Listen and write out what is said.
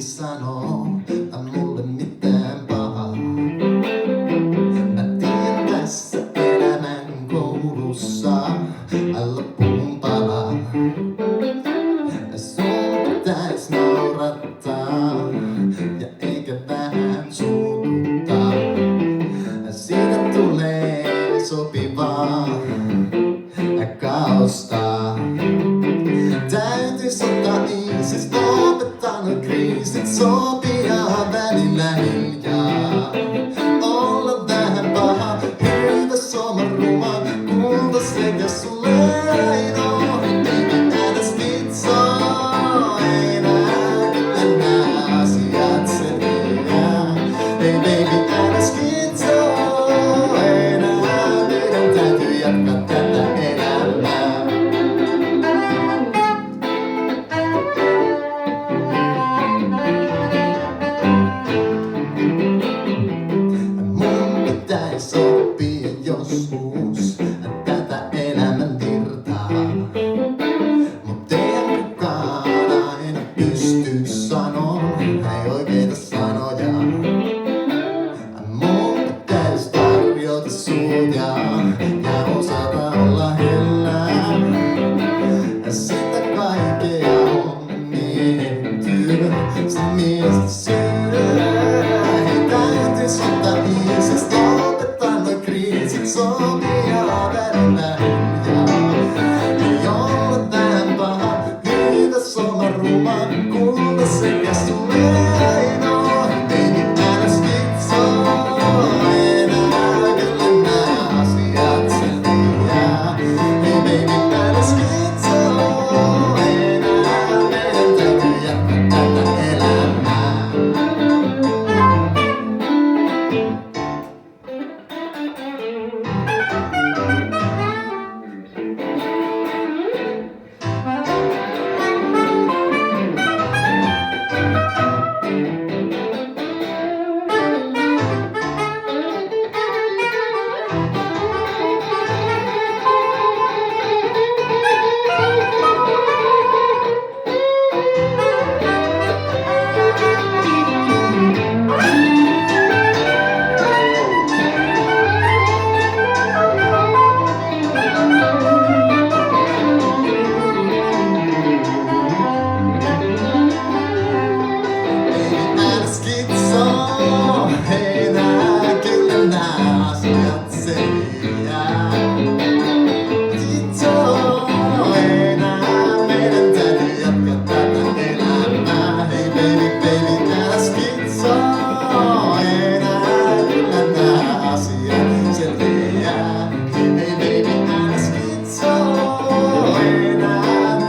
sanoo mulle mitään pahaa. Mä tiedän tässä elämän koulussa loppuun palaa. Sun pitäis naurattaa ja eikä vähän suututtaa. Siitä tulee sopivaa kaosta. Täytyis ottaa iisis, lopettaa noi kriisit, sopia välillä hiljaa. Olla vähän paha, hyvä soma ruma, kulta sekä sulle ainoa. Baby, älä skitsoo enää, kyllä nää asiat selviää. Hey baby, älä skitsoo enää, meidän täytyy jatkaa tätä elämää. Mun pitäis oppia joskus tätä elämän virtaa. Mut eihän kukaan aina pysty sanoo oikeita sanoja. Mun pitäis tarjota suja ja osata olla hellää. Sitä kaikkea on mietitty, se miestä syö. Hei, täytyis ottaa iisis, lopettaa noi kriisit, sopia välillä hiljaa. Ei olla tähän paha, hyvä soma ruma, kulta sekä